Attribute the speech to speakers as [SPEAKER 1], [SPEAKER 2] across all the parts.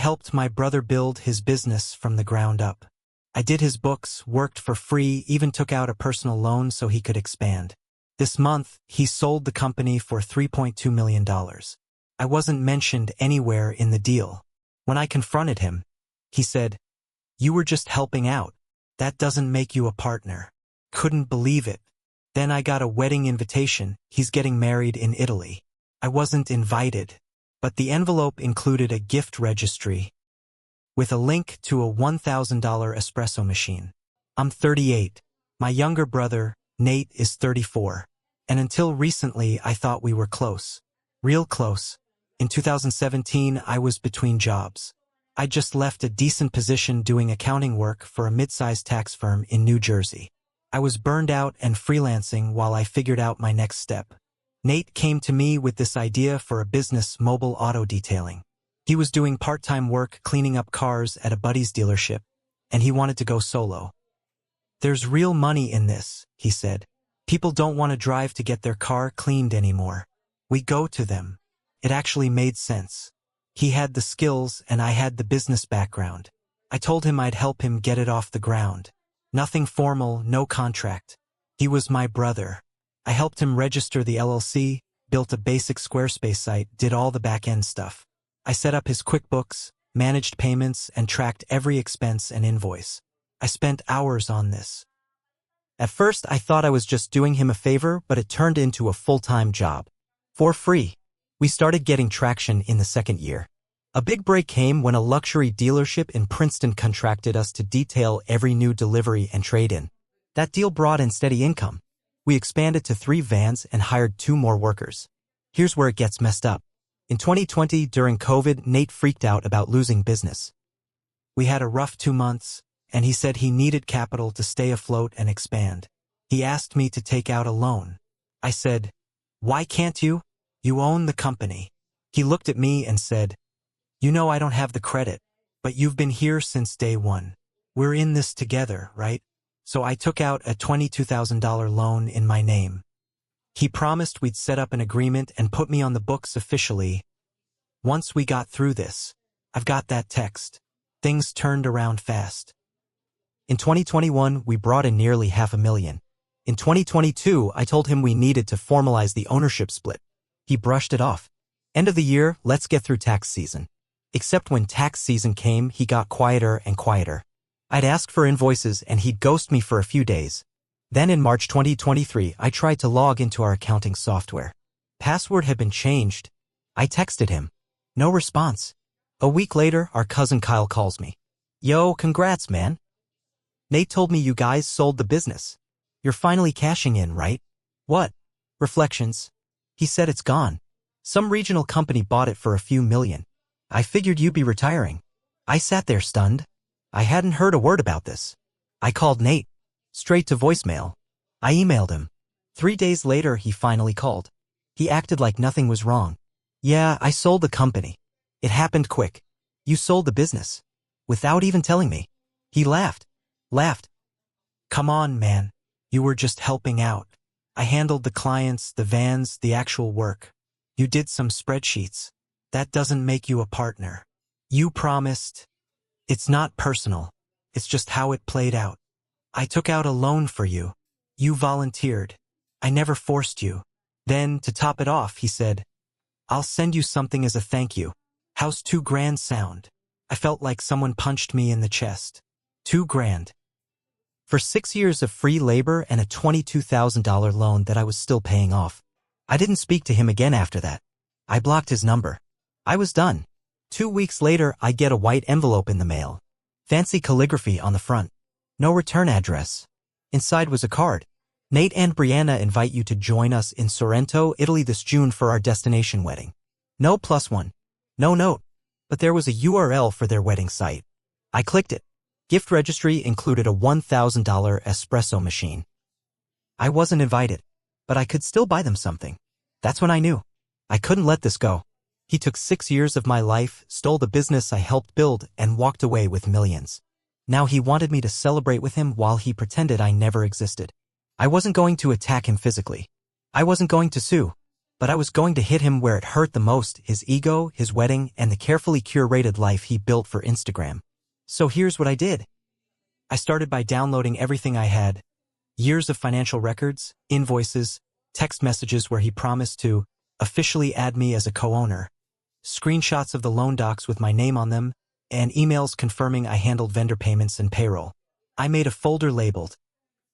[SPEAKER 1] helped my brother build his business from the ground up. I did his books, worked for free, even took out a personal loan so he could expand. This month, he sold the company for $3.2 million. I wasn't mentioned anywhere in the deal. When I confronted him, he said, "You were just helping out. That doesn't make you a partner." Couldn't believe it. Then I got a wedding invitation. He's getting married in Italy. I wasn't invited, but the envelope included a gift registry with a link to a $1,000 espresso machine. I'm 38. My younger brother, Nate, is 34. And until recently, I thought we were close. Real close. In 2017, I was between jobs. I just left a decent position doing accounting work for a mid-sized tax firm in New Jersey. I was burned out and freelancing while I figured out my next step. Nate came to me with this idea for a business, mobile auto detailing. He was doing part-time work cleaning up cars at a buddy's dealership, and he wanted to go solo. "There's real money in this," he said. "People don't want to drive to get their car cleaned anymore. We go to them." It actually made sense. He had the skills and I had the business background. I told him I'd help him get it off the ground. Nothing formal, no contract. He was my brother. I helped him register the LLC, built a basic Squarespace site, did all the back-end stuff. I set up his QuickBooks, managed payments, and tracked every expense and invoice. I spent hours on this. At first, I thought I was just doing him a favor, but it turned into a full-time job. For free. We started getting traction in the second year. A big break came when a luxury dealership in Princeton contracted us to detail every new delivery and trade-in. That deal brought in steady income. We expanded to 3 vans and hired 2 more workers. Here's where it gets messed up. In 2020, during COVID, Nate freaked out about losing business. We had a rough 2 months, and he said he needed capital to stay afloat and expand. He asked me to take out a loan. I said, "Why can't you? You own the company." He looked at me and said, "You know I don't have the credit, but you've been here since day one. We're in this together, right?" So I took out a $22,000 loan in my name. He promised we'd set up an agreement and put me on the books officially. Once we got through this, I've got that text. Things turned around fast. In 2021, we brought in nearly $500,000. In 2022, I told him we needed to formalize the ownership split. He brushed it off. End of the year, let's get through tax season. Except when tax season came, he got quieter and quieter. I'd ask for invoices and he'd ghost me for a few days. Then in March 2023, I tried to log into our accounting software. Password had been changed. I texted him. No response. A week later, our cousin Kyle calls me. "Yo, congrats, man. Nate told me you guys sold the business. You're finally cashing in, right?" "What?" "Reflections. He said it's gone. Some regional company bought it for a few million. I figured you'd be retiring." I sat there stunned. I hadn't heard a word about this. I called Nate. Straight to voicemail. I emailed him. 3 days later, he finally called. He acted like nothing was wrong. "Yeah, I sold the company. It happened quick. You sold the business. Without even telling me." He laughed. "Come on, man. You were just helping out. I handled the clients, the vans, the actual work. You did some spreadsheets. That doesn't make you a partner. You promised. It's not personal. It's just how it played out. I took out a loan for you. You volunteered. I never forced you." Then, to top it off, he said, "I'll send you something as a thank you. How's $2,000 sound?" I felt like someone punched me in the chest. $2,000. For 6 years of free labor and a $22,000 loan that I was still paying off. I didn't speak to him again after that. I blocked his number. I was done. 2 weeks later, I get a white envelope in the mail. Fancy calligraphy on the front. No return address. Inside was a card. "Nate and Brianna invite you to join us in Sorrento, Italy this June for our destination wedding." No +1. No note. But there was a URL for their wedding site. I clicked it. Gift registry included a $1,000 espresso machine. I wasn't invited, but I could still buy them something. That's when I knew. I couldn't let this go. He took 6 years of my life, stole the business I helped build, and walked away with millions. Now he wanted me to celebrate with him while he pretended I never existed. I wasn't going to attack him physically. I wasn't going to sue. But I was going to hit him where it hurt the most, his ego, his wedding, and the carefully curated life he built for Instagram. So here's what I did. I started by downloading everything I had. Years of financial records, invoices, text messages where he promised to officially add me as a co-owner, screenshots of the loan docs with my name on them, and emails confirming I handled vendor payments and payroll. I made a folder labeled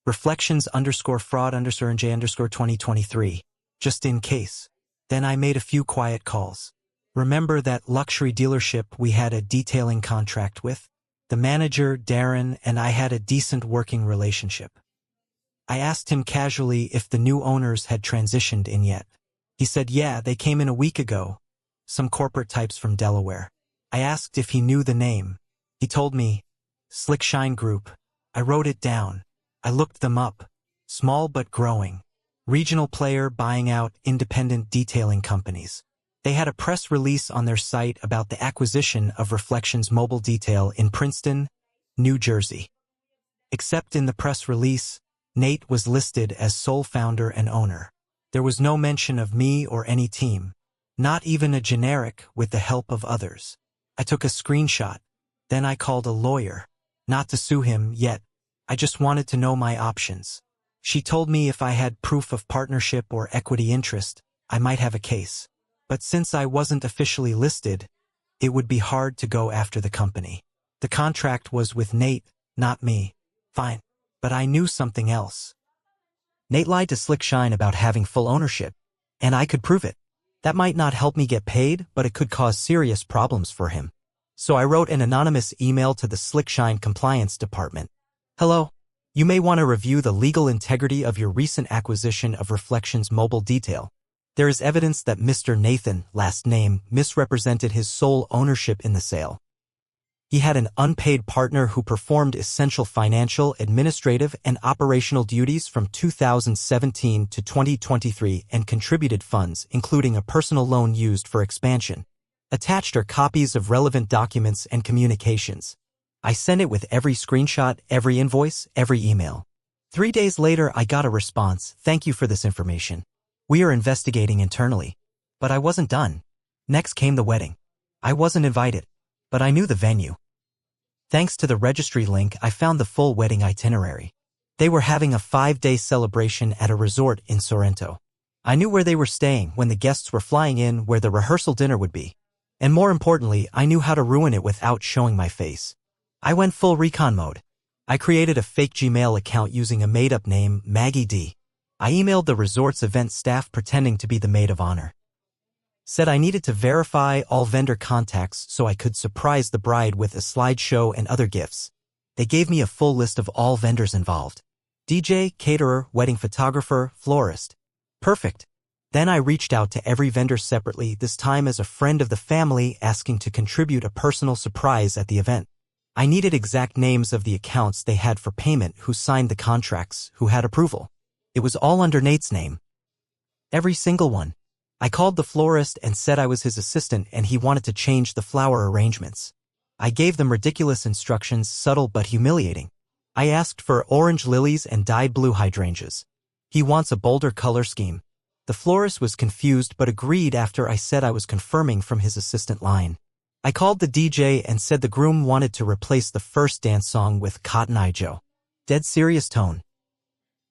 [SPEAKER 1] reflections_fraud_NJ_2023, just in case. Then I made a few quiet calls. Remember that luxury dealership we had a detailing contract with? The manager, Darren, and I had a decent working relationship. I asked him casually if the new owners had transitioned in yet. He said, yeah, they came in a week ago. Some corporate types from Delaware. I asked if he knew the name. He told me, Slick Shine Group. I wrote it down. I looked them up. Small but growing. Regional player buying out independent detailing companies. They had a press release on their site about the acquisition of Reflections Mobile Detail in Princeton, New Jersey. Except in the press release, Nate was listed as sole founder and owner. There was no mention of me or any team. Not even a generic with the help of others. I took a screenshot. Then I called a lawyer. Not to sue him yet. I just wanted to know my options. She told me if I had proof of partnership or equity interest, I might have a case. But since I wasn't officially listed, it would be hard to go after the company. The contract was with Nate, not me. Fine. But I knew something else. Nate lied to Slick Shine about having full ownership, and I could prove it. That might not help me get paid, but it could cause serious problems for him. So I wrote an anonymous email to the Slick Shine compliance department. Hello. You may want to review the legal integrity of your recent acquisition of Reflections Mobile Detail. There is evidence that Mr. Nathan, last name, misrepresented his sole ownership in the sale. He had an unpaid partner who performed essential financial, administrative, and operational duties from 2017 to 2023 and contributed funds, including a personal loan used for expansion. Attached are copies of relevant documents and communications. I sent it with every screenshot, every invoice, every email. 3 days later, I got a response, "Thank you for this information. We are investigating internally." But I wasn't done. Next came the wedding. I wasn't invited, but I knew the venue. Thanks to the registry link, I found the full wedding itinerary. They were having a 5-day celebration at a resort in Sorrento. I knew where they were staying, when the guests were flying in, where the rehearsal dinner would be. And more importantly, I knew how to ruin it without showing my face. I went full recon mode. I created a fake Gmail account using a made-up name, Maggie D. I emailed the resort's event staff pretending to be the maid of honor. Said I needed to verify all vendor contacts so I could surprise the bride with a slideshow and other gifts. They gave me a full list of all vendors involved. DJ, caterer, wedding photographer, florist. Perfect. Then I reached out to every vendor separately, this time as a friend of the family asking to contribute a personal surprise at the event. I needed exact names of the accounts they had for payment, who signed the contracts, who had approval. It was all under Nate's name. Every single one. I called the florist and said I was his assistant and he wanted to change the flower arrangements. I gave them ridiculous instructions, subtle but humiliating. I asked for orange lilies and dyed blue hydrangeas. He wants a bolder color scheme. The florist was confused but agreed after I said I was confirming from his assistant line. I called the DJ and said the groom wanted to replace the first dance song with Cotton Eye Joe. Dead serious tone.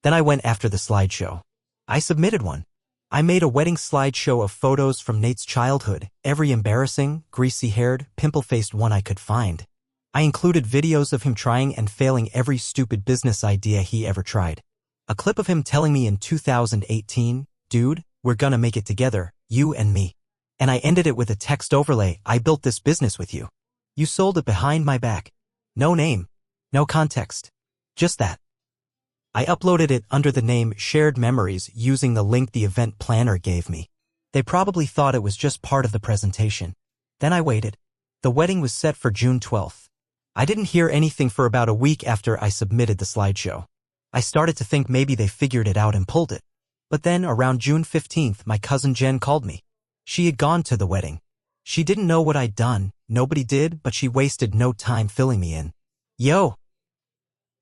[SPEAKER 1] Then I went after the slideshow. I submitted one. I made a wedding slideshow of photos from Nate's childhood, every embarrassing, greasy-haired, pimple-faced one I could find. I included videos of him trying and failing every stupid business idea he ever tried. A clip of him telling me in 2018, "Dude, we're gonna make it together, you and me." And I ended it with a text overlay, "I built this business with you. You sold it behind my back." No name. No context. Just that. I uploaded it under the name Shared Memories using the link the event planner gave me. They probably thought it was just part of the presentation. Then I waited. The wedding was set for June 12th. I didn't hear anything for about a week after I submitted the slideshow. I started to think maybe they figured it out and pulled it. But then, around June 15th, my cousin Jen called me. She had gone to the wedding. She didn't know what I'd done, nobody did, but she wasted no time filling me in. "Yo!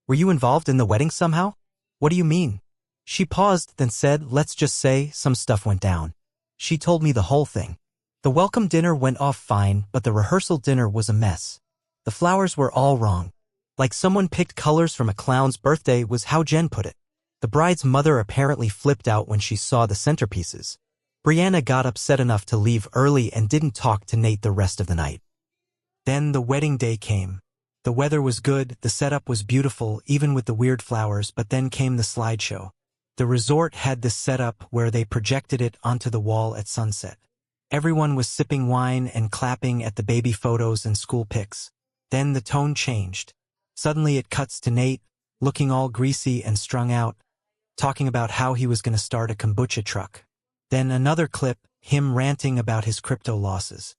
[SPEAKER 1] Were you involved in the wedding somehow?" "What do you mean?" She paused, then said, "Let's just say some stuff went down." She told me the whole thing. The welcome dinner went off fine, but the rehearsal dinner was a mess. The flowers were all wrong. Like someone picked colors from a clown's birthday was how Jen put it. The bride's mother apparently flipped out when she saw the centerpieces. Brianna got upset enough to leave early and didn't talk to Nate the rest of the night. Then the wedding day came. The weather was good, the setup was beautiful, even with the weird flowers, but then came the slideshow. The resort had this setup where they projected it onto the wall at sunset. Everyone was sipping wine and clapping at the baby photos and school pics. Then the tone changed. Suddenly it cuts to Nate, looking all greasy and strung out, talking about how he was going to start a kombucha truck. Then another clip, him ranting about his crypto losses.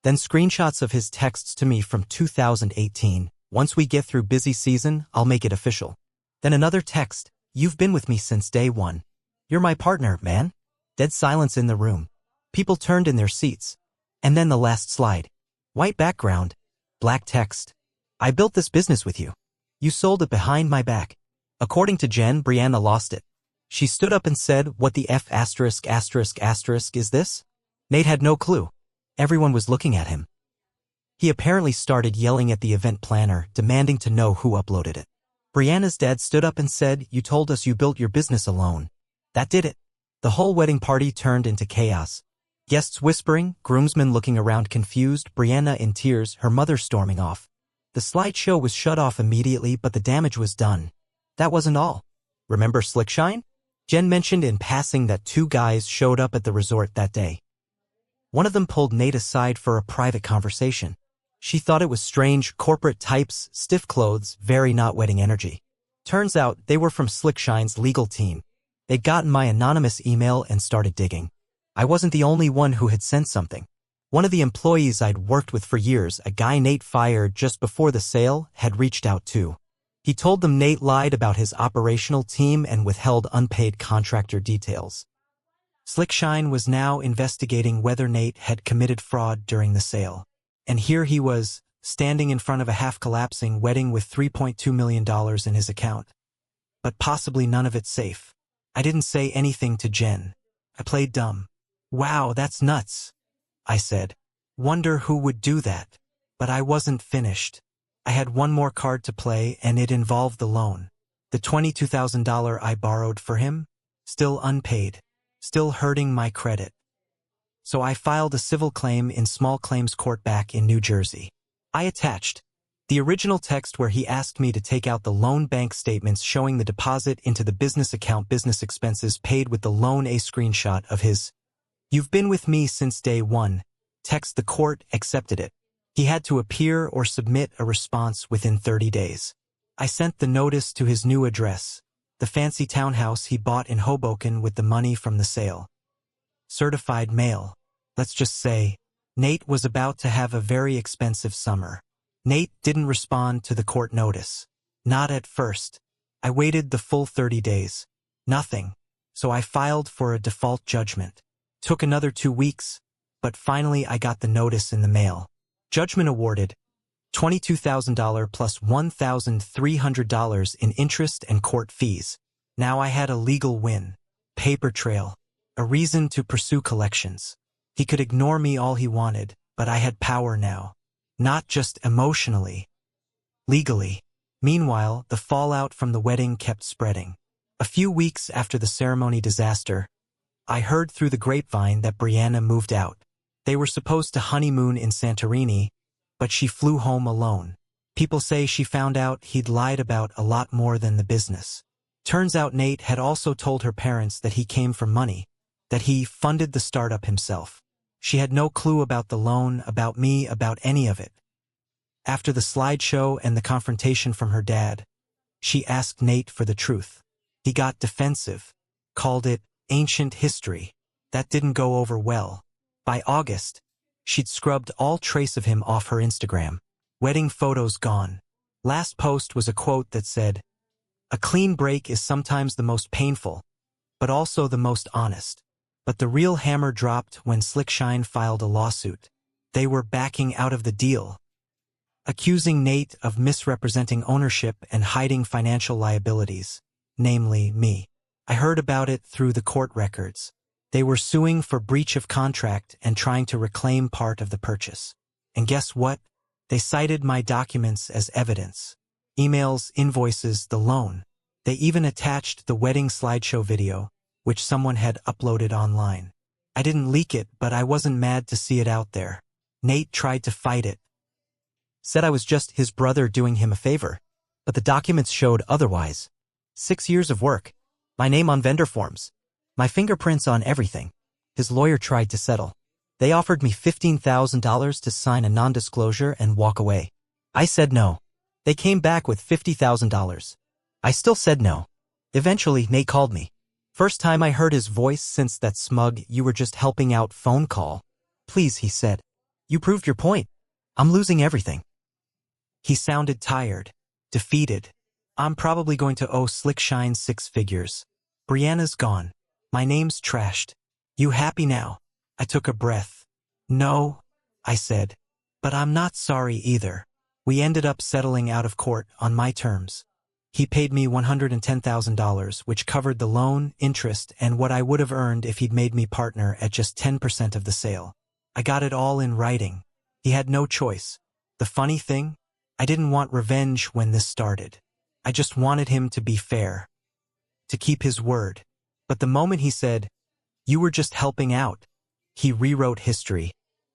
[SPEAKER 1] Then screenshots of his texts to me from 2018. Once we get through busy season, I'll make it official. Then another text, you've been with me since day one. You're my partner, man. Dead silence in the room. People turned in their seats. And then the last slide. White background. Black text. I built this business with you. You sold it behind my back. According to Jen, Brianna lost it. She stood up and said, what the F*** is this? Nate had no clue. Everyone was looking at him. He apparently started yelling at the event planner, demanding to know who uploaded it. Brianna's dad stood up and said, you told us you built your business alone. That did it. The whole wedding party turned into chaos. Guests whispering, groomsmen looking around confused, Brianna in tears, her mother storming off. The slideshow was shut off immediately, but the damage was done. That wasn't all. Remember Slickshine? Jen mentioned in passing that 2 guys showed up at the resort that day. One of them pulled Nate aside for a private conversation. She thought it was strange, corporate types, stiff clothes, very not wedding energy. Turns out they were from Slickshine's legal team. They'd gotten my anonymous email and started digging. I wasn't the only one who had sent something. One of the employees I'd worked with for years, a guy Nate fired just before the sale, had reached out too. He told them Nate lied about his operational team and withheld unpaid contractor details. Slickshine was now investigating whether Nate had committed fraud during the sale. And here he was, standing in front of a half-collapsing wedding with $3.2 million in his account. But possibly none of it safe. I didn't say anything to Jen. I played dumb. Wow, that's nuts, I said. Wonder who would do that. But I wasn't finished. I had one more card to play, and it involved the loan. The $22,000 I borrowed for him, still unpaid, still hurting my credit. So I filed a civil claim in small claims court back in New Jersey. I attached the original text where he asked me to take out the loan bank statements showing the deposit into the business account, business expenses paid with the loan, a screenshot of his "You've been with me since day one" text. The court accepted it. He had to appear or submit a response within 30 days. I sent the notice to his new address, the fancy townhouse he bought in Hoboken with the money from the sale. Certified mail. Let's just say, Nate was about to have a very expensive summer. Nate didn't respond to the court notice. Not at first. I waited the full 30 days. Nothing. So I filed for a default judgment. Took another 2 weeks, but finally I got the notice in the mail. Judgment awarded. $22,000 plus $1,300 in interest and court fees. Now I had a legal win. Paper trail. A reason to pursue collections. He could ignore me all he wanted, but I had power now. Not just emotionally. Legally. Meanwhile, the fallout from the wedding kept spreading. A few weeks after the ceremony disaster, I heard through the grapevine that Brianna moved out. They were supposed to honeymoon in Santorini, but she flew home alone. People say she found out he'd lied about a lot more than the business. Turns out Nate had also told her parents that he came from money, that he funded the startup himself. She had no clue about the loan, about me, about any of it. After the slideshow and the confrontation from her dad, she asked Nate for the truth. He got defensive, called it ancient history. That didn't go over well. By August, she'd scrubbed all trace of him off her Instagram. Wedding photos gone. Last post was a quote that said, "A clean break is sometimes the most painful, but also the most honest." But the real hammer dropped when Slickshine filed a lawsuit. They were backing out of the deal, accusing Nate of misrepresenting ownership and hiding financial liabilities, namely me. I heard about it through the court records. They were suing for breach of contract and trying to reclaim part of the purchase. And guess what? They cited my documents as evidence. Emails, invoices, the loan. They even attached the wedding slideshow video, which someone had uploaded online. I didn't leak it, but I wasn't mad to see it out there. Nate tried to fight it. Said I was just his brother doing him a favor. But the documents showed otherwise. 6 years of work. My name on vendor forms. My fingerprints on everything. His lawyer tried to settle. They offered me $15,000 to sign a non-disclosure and walk away. I said no. They came back with $50,000. I still said no. Eventually, Nate called me. First time I heard his voice since that smug "you were just helping out" phone call. Please, he said. You proved your point. I'm losing everything. He sounded tired, defeated. I'm probably going to owe Slick Shine 6 figures. Brianna's gone. My name's trashed. You happy now? I took a breath. No, I said. But I'm not sorry either. We ended up settling out of court on my terms. He paid me $110,000, which covered the loan, interest, and what I would have earned if he'd made me partner at just 10% of the sale. I got it all in writing. He had no choice. The funny thing? I didn't want revenge when this started. I just wanted him to be fair. To keep his word. But the moment he said, "You were just helping out," he rewrote history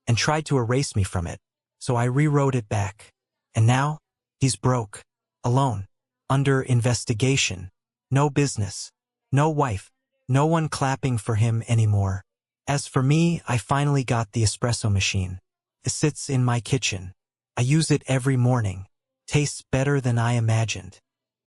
[SPEAKER 1] and tried to erase me from it. So I rewrote it back. And now, he's broke, alone, under investigation, no business, no wife, no one clapping for him anymore. As for me, I finally got the espresso machine. It sits in my kitchen. I use it every morning. Tastes better than I imagined.